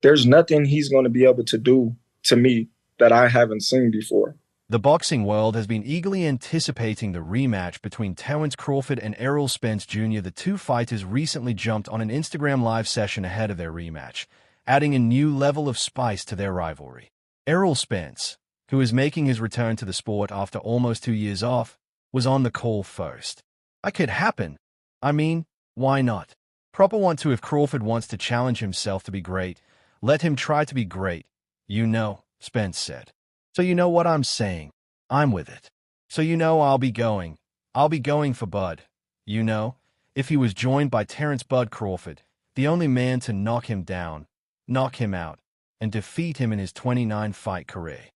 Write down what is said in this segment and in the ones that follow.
There's nothing he's going to be able to do to me that I haven't seen before. The boxing world has been eagerly anticipating the rematch between Terence Crawford and Errol Spence Jr. The two fighters recently jumped on an Instagram live session ahead of their rematch, adding a new level of spice to their rivalry. Errol Spence, who is making his return to the sport after almost 2 years off, was on the call first. "I could happen. I mean, why not? Proper want to if Crawford wants to challenge himself to be great. Let him try to be great. You know," Spence said. "So you know what I'm saying. I'm with it. So you know I'll be going. I'll be going for Bud. You know, if he was joined by Terence Bud Crawford, the only man to knock him down, knock him out, and defeat him in his 29-fight career."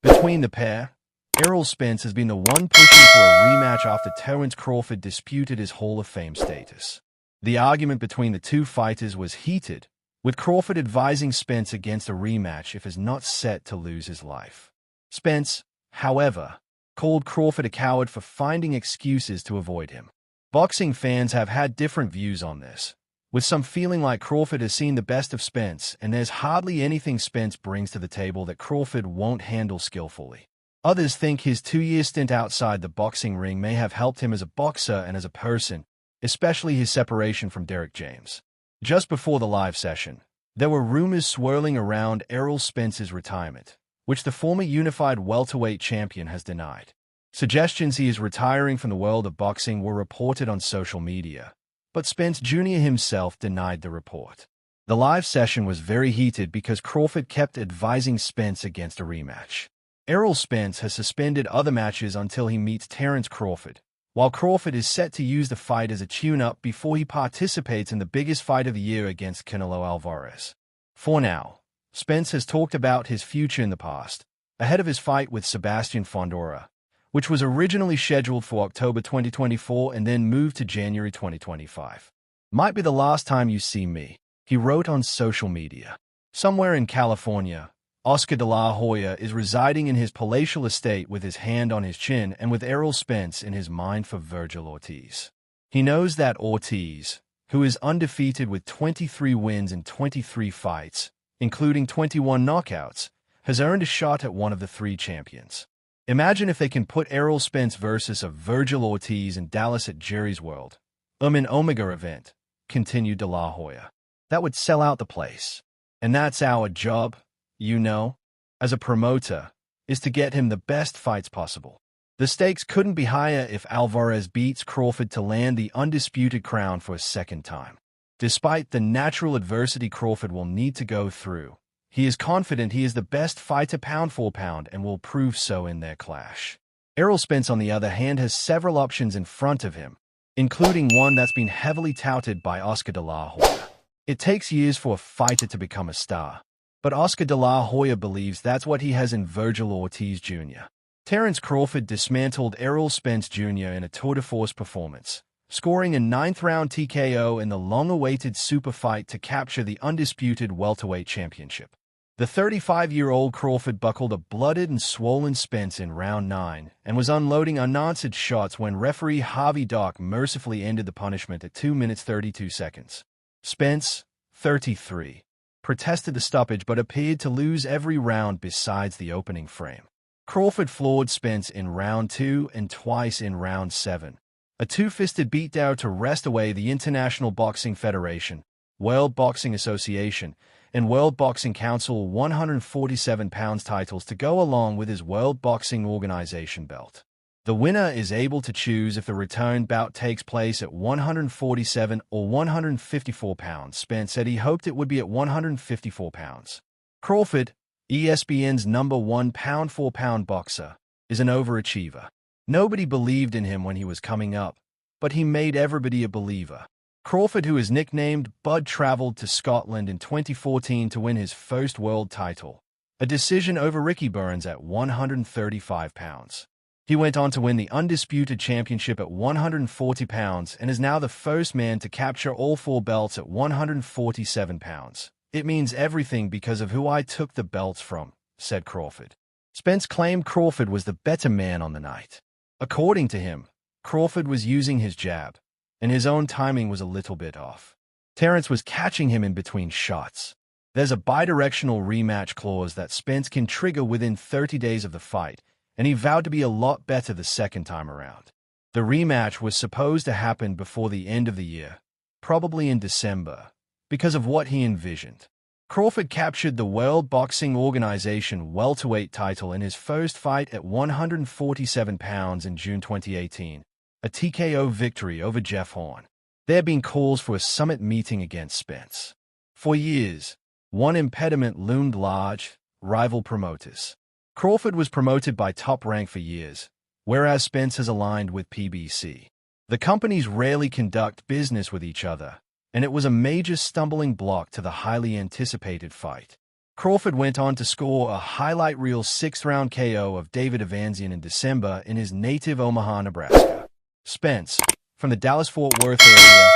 Between the pair, Errol Spence has been the one pushing for a rematch after Terence Crawford disputed his Hall of Fame status. The argument between the two fighters was heated, with Crawford advising Spence against a rematch if he's not set to lose his life. Spence, however, called Crawford a coward for finding excuses to avoid him. Boxing fans have had different views on this, with some feeling like Crawford has seen the best of Spence and there's hardly anything Spence brings to the table that Crawford won't handle skillfully. Others think his 2-year stint outside the boxing ring may have helped him as a boxer and as a person, especially his separation from Derrick James. Just before the live session, there were rumors swirling around Errol Spence's retirement, which the former unified welterweight champion has denied. Suggestions he is retiring from the world of boxing were reported on social media, but Spence Jr. himself denied the report. The live session was very heated because Crawford kept advising Spence against a rematch. Errol Spence has suspended other matches until he meets Terence Crawford, while Crawford is set to use the fight as a tune-up before he participates in the biggest fight of the year against Canelo Alvarez. For now, Spence has talked about his future in the past, ahead of his fight with Sebastian Fundora, which was originally scheduled for October 2024 and then moved to January 2025. "Might be the last time you see me," he wrote on social media. Somewhere in California, Oscar de la Hoya is residing in his palatial estate with his hand on his chin and with Errol Spence in his mind for Virgil Ortiz. He knows that Ortiz, who is undefeated with 23 wins in 23 fights, including 21 knockouts, has earned a shot at one of the three champions. "Imagine if they can put Errol Spence versus a Virgil Ortiz in Dallas at Jerry's World, an Omega event," continued de la Hoya. "That would sell out the place. And that's our job, you know, as a promoter, is to get him the best fights possible. The stakes couldn't be higher if Alvarez beats Crawford to land the undisputed crown for a second time. Despite the natural adversity Crawford will need to go through, he is confident he is the best fighter pound for pound and will prove so in their clash." Errol Spence, on the other hand, has several options in front of him, including one that's been heavily touted by Oscar de la Hoya. It takes years for a fighter to become a star, but Oscar de la Hoya believes that's what he has in Virgil Ortiz Jr. Terence Crawford dismantled Errol Spence Jr. in a tour de force performance, scoring a 9th-round TKO in the long-awaited super fight to capture the undisputed welterweight championship. The 35-year-old Crawford buckled a blooded and swollen Spence in round 9 and was unloading unanswered shots when referee Harvey Dock mercifully ended the punishment at 2 minutes 32 seconds. Spence, 33, protested the stoppage but appeared to lose every round besides the opening frame. Crawford floored Spence in round 2 and twice in round 7, a two-fisted beatdown to wrest away the International Boxing Federation, World Boxing Association, and World Boxing Council 147-pound titles to go along with his World Boxing Organization belt. The winner is able to choose if the return bout takes place at 147 or 154 pounds. Spence said he hoped it would be at 154 pounds. Crawford, ESPN's #1 pound-for-pound boxer, is an overachiever. Nobody believed in him when he was coming up, but he made everybody a believer. Crawford, who is nicknamed Bud, traveled to Scotland in 2014 to win his first world title, a decision over Ricky Burns at 135 pounds. He went on to win the undisputed championship at 140 pounds and is now the first man to capture all 4 belts at 147 pounds. "It means everything because of who I took the belts from," said Crawford. Spence claimed Crawford was the better man on the night. According to him, Crawford was using his jab, and his own timing was a little bit off. Terence was catching him in between shots. There's a bidirectional rematch clause that Spence can trigger within 30 days of the fight, and he vowed to be a lot better the second time around. The rematch was supposed to happen before the end of the year, probably in December, because of what he envisioned. Crawford captured the World Boxing Organization welterweight title in his first fight at 147 pounds in June 2018, a TKO victory over Jeff Horn. There have been calls for a summit meeting against Spence. For years, one impediment loomed large: rival promoters. Crawford was promoted by Top Rank for years, whereas Spence has aligned with PBC. The companies rarely conduct business with each other, and it was a major stumbling block to the highly anticipated fight. Crawford went on to score a highlight reel 6th-round KO of David Evanzian in December in his native Omaha, Nebraska. Spence, from the Dallas-Fort Worth area,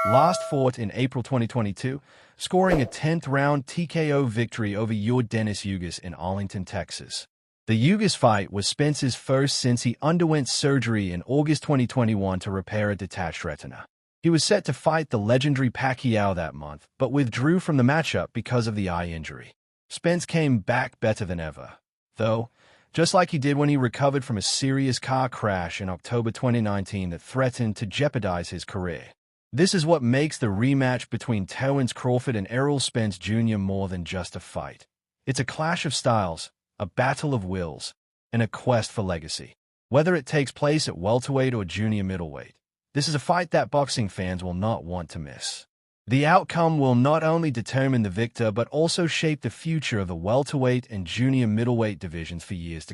last fought in April 2022, scoring a 10th-round TKO victory over Dennis in Arlington, Texas. The Ugas fight was Spence's first since he underwent surgery in August 2021 to repair a detached retina. He was set to fight the legendary Pacquiao that month, but withdrew from the matchup because of the eye injury. Spence came back better than ever, though, just like he did when he recovered from a serious car crash in October 2019 that threatened to jeopardize his career. This is what makes the rematch between Terence Crawford and Errol Spence Jr. more than just a fight. It's a clash of styles, a battle of wills, and a quest for legacy. Whether it takes place at welterweight or junior middleweight, this is a fight that boxing fans will not want to miss. The outcome will not only determine the victor but also shape the future of the welterweight and junior middleweight divisions for years to come.